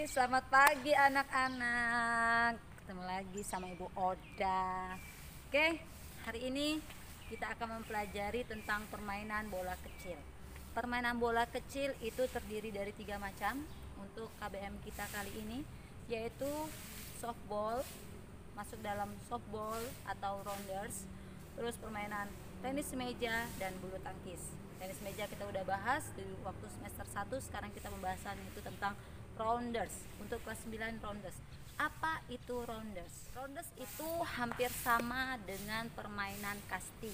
Selamat pagi anak-anak. Ketemu lagi sama Ibu Oda. Oke, hari ini kita akan mempelajari tentang permainan bola kecil. Permainan bola kecil itu terdiri dari 3 macam untuk KBM kita kali ini, yaitu softball, masuk dalam softball atau rounders, terus permainan tenis meja dan bulu tangkis. Tenis meja kita udah bahas di waktu semester 1, sekarang kita pembahasan itu tentang rounders untuk kelas 9 rounders. Apa itu rounders? Rounders itu hampir sama dengan permainan kasti,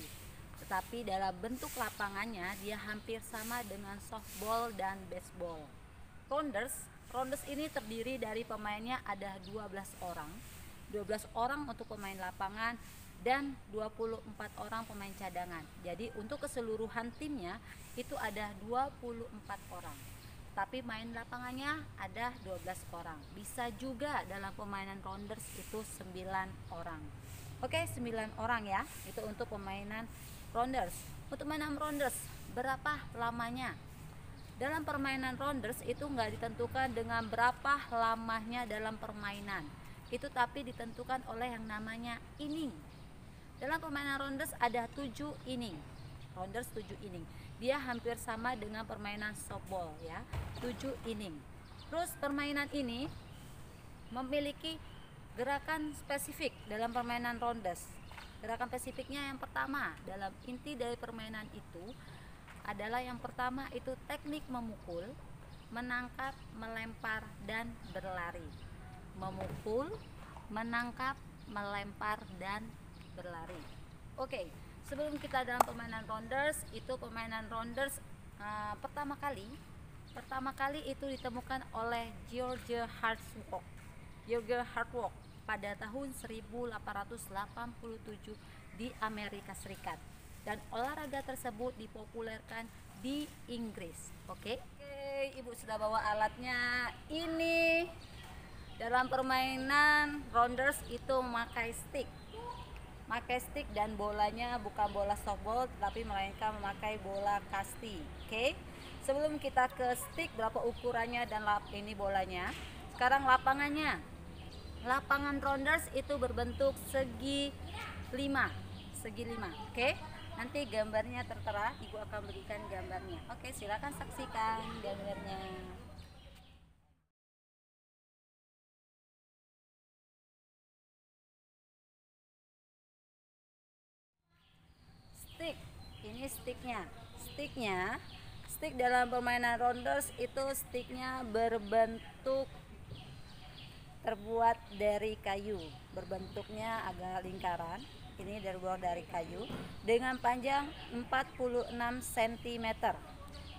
tetapi dalam bentuk lapangannya dia hampir sama dengan softball dan baseball. Rounders ini terdiri dari pemainnya ada 12 orang. 12 orang untuk pemain lapangan dan 24 orang pemain cadangan. Jadi untuk keseluruhan timnya itu ada 24 orang. Tapi main lapangannya ada 12 orang. Bisa juga dalam permainan rounders itu 9 orang. Oke, 9 orang ya. Itu untuk permainan rounders. Untuk mainan rounders, berapa lamanya? Dalam permainan rounders itu nggak ditentukan dengan berapa lamanya dalam permainan. Itu tapi ditentukan oleh yang namanya inning. Dalam permainan rounders ada 7 inning. Rounders 7 inning. Dia hampir sama dengan permainan softball ya, 7 inning. Terus permainan ini memiliki gerakan spesifik dalam permainan rounders. Gerakan spesifiknya yang pertama dalam inti dari permainan itu adalah yang pertama itu teknik memukul, menangkap, melempar, dan berlari. Memukul, menangkap, melempar, dan berlari. Oke, sebelum kita dalam permainan rounders, itu permainan rounders pertama kali itu ditemukan oleh George Hartwell pada tahun 1887 di Amerika Serikat, dan olahraga tersebut dipopulerkan di Inggris. Oke, Ibu sudah bawa alatnya. Ini dalam permainan rounders itu memakai stick dan bolanya bukan bola softball tetapi melainkan memakai bola kasti. Oke. Sebelum kita ke stick berapa ukurannya dan ini bolanya. Sekarang lapangannya. Lapangan rounders itu berbentuk segi 5. Oke. Nanti gambarnya tertera, Ibu akan berikan gambarnya. Oke, silakan saksikan gambarnya. Ini stick dalam permainan rounders itu sticknya terbuat dari kayu, berbentuknya agak lingkaran. Ini terbuat dari kayu dengan panjang 46 cm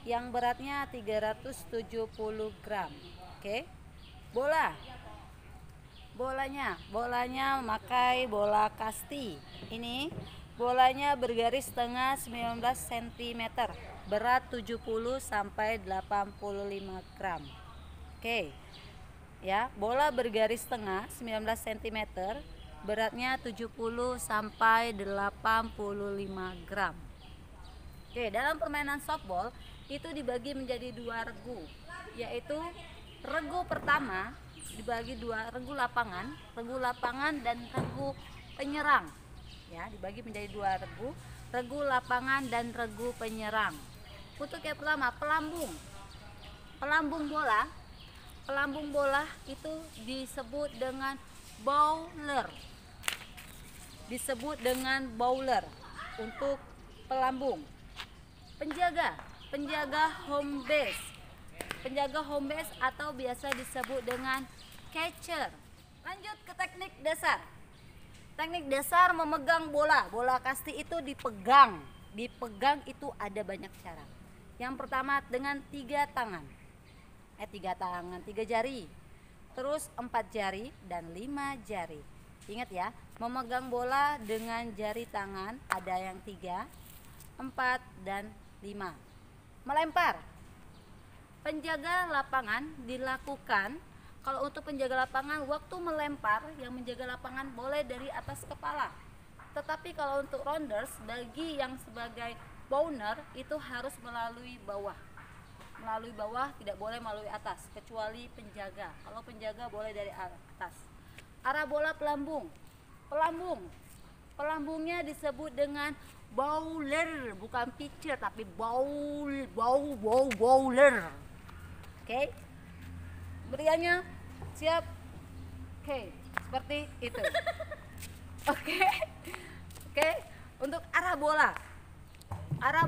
yang beratnya 370 gram. Oke. Bolanya memakai bola kasti. Ini bolanya bergaris tengah 19 cm, berat 70 sampai 85 gram. Oke. Ya, bola bergaris tengah 19 cm, beratnya 70 sampai 85 gram. Oke, dalam permainan softball itu dibagi menjadi 2 regu, yaitu regu pertama dibagi 2, regu lapangan dan regu penyerang. Ya, dibagi menjadi 2 regu lapangan dan regu penyerang. Untuk yang pertama, pelambung bola itu disebut dengan bowler. Untuk pelambung. Penjaga home base atau biasa disebut dengan catcher. Lanjut ke teknik dasar. Teknik dasar memegang bola kasti itu dipegang itu ada banyak cara. Yang pertama dengan 3 jari, terus 4 jari dan 5 jari. Ingat ya, memegang bola dengan jari tangan ada yang 3, 4 dan 5. Melempar. Penjaga lapangan dilakukan. Kalau untuk penjaga lapangan, waktu melempar yang menjaga lapangan boleh dari atas kepala. Tetapi kalau untuk rounders, bagi yang sebagai bowler itu harus melalui bawah. melalui bawah, tidak boleh melalui atas, kecuali penjaga. Kalau penjaga boleh dari atas. Arah bola pelambung. Pelambungnya disebut dengan bowler, bukan pitcher tapi bowler. Oke. Beriannya siap. Oke, seperti itu. Oke. Untuk arah bola. Arah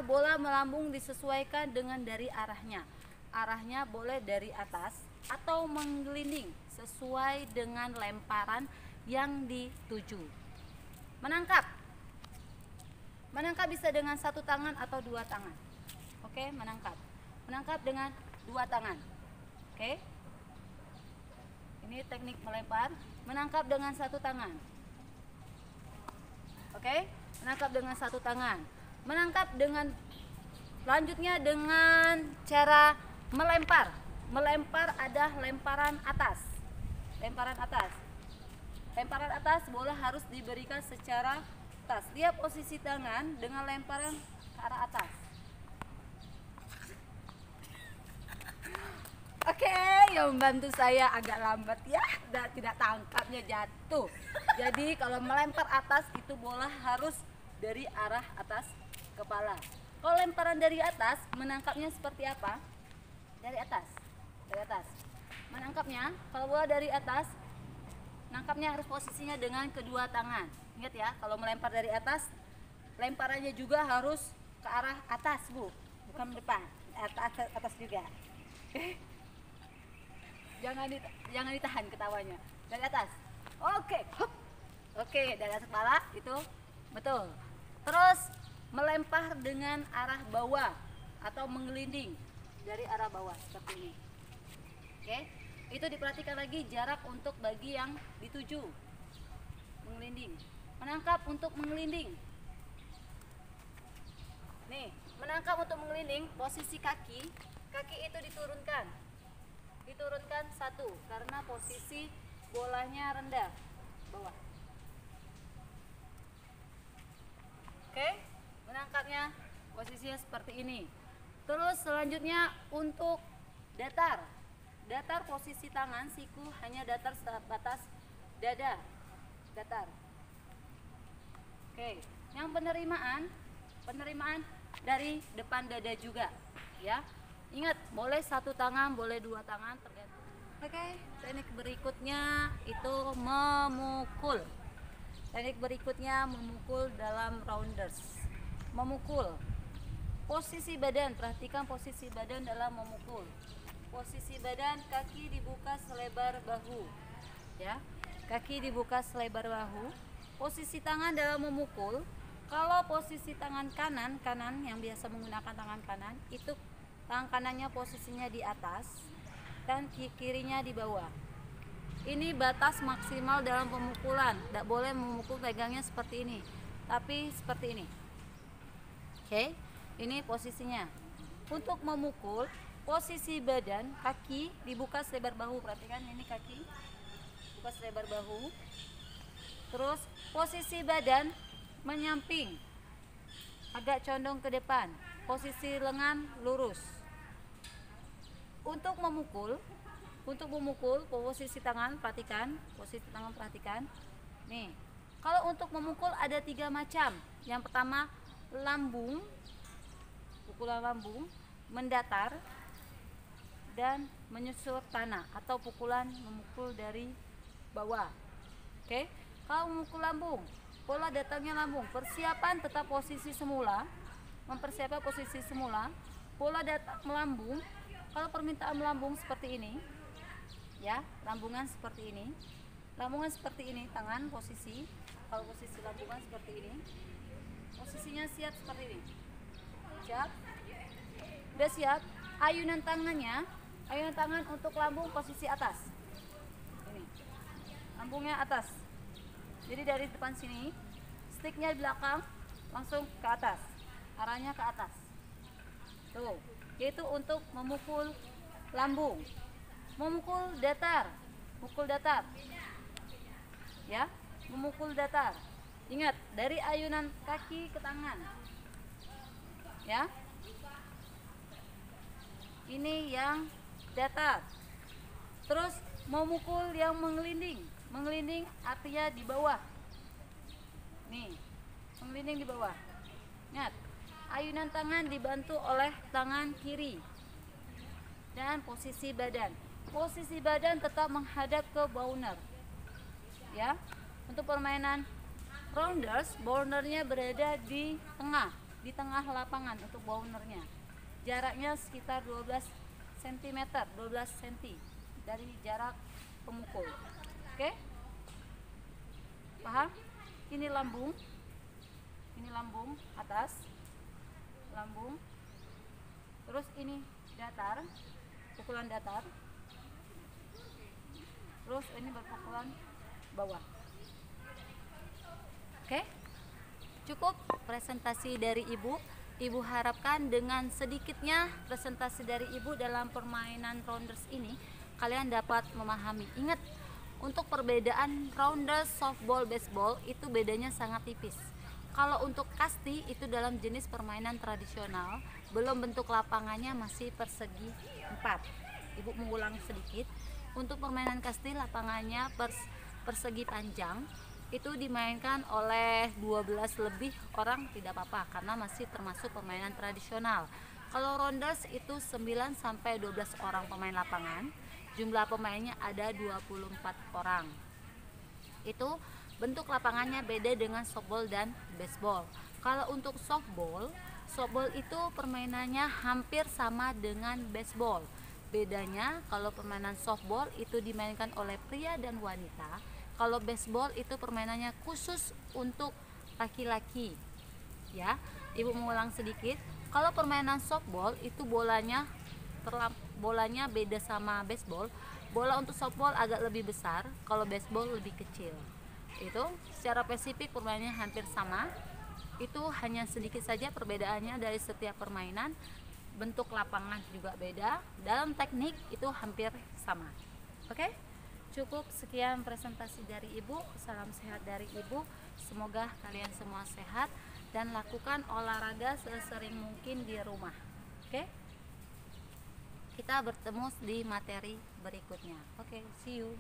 bola melambung disesuaikan dengan dari arahnya. Arahnya boleh dari atas atau menggelinding sesuai dengan lemparan yang dituju. Menangkap bisa dengan satu tangan atau dua tangan. Oke, menangkap dengan dua tangan. Oke, ini teknik melempar. Menangkap dengan satu tangan. Oke, menangkap dengan satu tangan. Menangkap dengan lanjutnya dengan cara melempar. Melempar ada lemparan atas. Lemparan atas bola harus diberikan secara atas. Lihat posisi tangan dengan lemparan ke arah atas. Oke, yang membantu saya agak lambat ya, tidak tangkapnya jatuh. Jadi kalau melempar atas itu bola harus dari arah atas kepala. Kalau lemparan dari atas, menangkapnya seperti apa? Dari atas. Menangkapnya, kalau bola dari atas, nangkapnya harus posisinya dengan kedua tangan. Ingat ya, kalau melempar dari atas, lemparannya juga harus ke arah atas, Bu, bukan depan, atas juga. Jangan ditahan ketawanya. Dari atas. Oke, hup. Oke, dari atas kepala itu betul. Terus melempar dengan arah bawah atau menggelinding dari arah bawah seperti ini. Oke, itu diperhatikan lagi jarak untuk bagi yang dituju. Menggelinding. Menangkap untuk menggelinding. Nih, menangkap untuk menggelinding, posisi kaki itu diturunkan satu karena posisi bolanya rendah bawah. Oke, menangkapnya posisinya seperti ini. Terus selanjutnya untuk datar posisi tangan siku hanya datar sebatas dada. Oke, yang penerimaan dari depan dada juga ya. Ingat, boleh satu tangan, boleh dua tangan, tergantung. Oke, teknik berikutnya itu memukul. Dalam rounders. Memukul. Posisi badan, perhatikan posisi badan dalam memukul. Posisi badan, kaki dibuka selebar bahu. Ya, kaki dibuka selebar bahu. Posisi tangan dalam memukul. Kalau posisi tangan kanan yang biasa menggunakan tangan kanan, itu tangan kanannya posisinya di atas dan kirinya di bawah. Ini batas maksimal dalam pemukulan. Tidak boleh memukul pegangnya seperti ini, tapi seperti ini. Oke, ini posisinya. Untuk memukul, posisi badan, kaki dibuka selebar bahu. Perhatikan ini kaki buka selebar bahu. Terus posisi badan menyamping, agak condong ke depan. Posisi lengan lurus. Untuk memukul, posisi tangan perhatikan, nih, kalau untuk memukul ada 3 macam. Yang pertama, lambung, pukulan lambung, mendatar, dan menyusur tanah atau pukulan memukul dari bawah. Oke, kalau memukul lambung, bola datangnya lambung, persiapan tetap posisi semula, mempersiapkan posisi semula, bola datang melambung. Kalau permintaan melambung seperti ini, ya, lambungan seperti ini, tangan posisi. Kalau posisi lambungan seperti ini, posisinya siap seperti ini. Siap? Udah siap? Ayunan tangan untuk lambung posisi atas. Ini, lambungnya atas. Jadi dari depan sini, sticknya di belakang, langsung ke atas, arahnya ke atas. Tuh. Yaitu untuk memukul lambung. Memukul datar, ya, memukul datar. Ingat, dari ayunan kaki ke tangan, ya, ini yang datar. Terus mau mukul yang mengelinding. Mengelinding artinya di bawah. Nih, mengelinding di bawah. Ingat, ayunan tangan dibantu oleh tangan kiri. Dan posisi badan. Posisi badan tetap menghadap ke bowner. Ya. Untuk permainan rounders, bownernya berada di tengah lapangan untuk bownernya. Jaraknya sekitar 12 cm, 12 cm dari jarak pemukul. Oke? Paham? Ini lambung atas, lambung. Terus ini datar, pukulan datar. Terus ini berpukulan bawah. Oke? Cukup presentasi dari Ibu. Ibu harapkan dengan sedikitnya presentasi dari Ibu dalam permainan rounders ini, kalian dapat memahami. Ingat, untuk perbedaan rounders, softball, baseball itu bedanya sangat tipis. Kalau untuk kasti itu dalam jenis permainan tradisional, belum bentuk lapangannya masih persegi 4. Ibu mengulang sedikit. Untuk permainan kasti lapangannya persegi panjang. Itu dimainkan oleh 12 lebih orang tidak apa-apa karena masih termasuk permainan tradisional. Kalau rounders itu 9 sampai 12 orang pemain lapangan. Jumlah pemainnya ada 24 orang. Itu bentuk lapangannya beda dengan softball dan baseball. Kalau untuk softball itu permainannya hampir sama dengan baseball. Bedanya kalau permainan softball itu dimainkan oleh pria dan wanita. Kalau baseball itu permainannya khusus untuk laki-laki. Ya, Ibu mengulang sedikit. Kalau permainan softball itu bolanya beda sama baseball. Bola untuk softball agak lebih besar, kalau baseball lebih kecil. Itu secara spesifik permainannya hampir sama. Itu hanya sedikit saja perbedaannya dari setiap permainan. Bentuk lapangan juga beda. Dalam teknik itu hampir sama. Oke? Cukup sekian presentasi dari Ibu. Salam sehat dari Ibu. Semoga kalian semua sehat dan lakukan olahraga sesering mungkin di rumah. Oke? Kita bertemu di materi berikutnya. Oke, see you.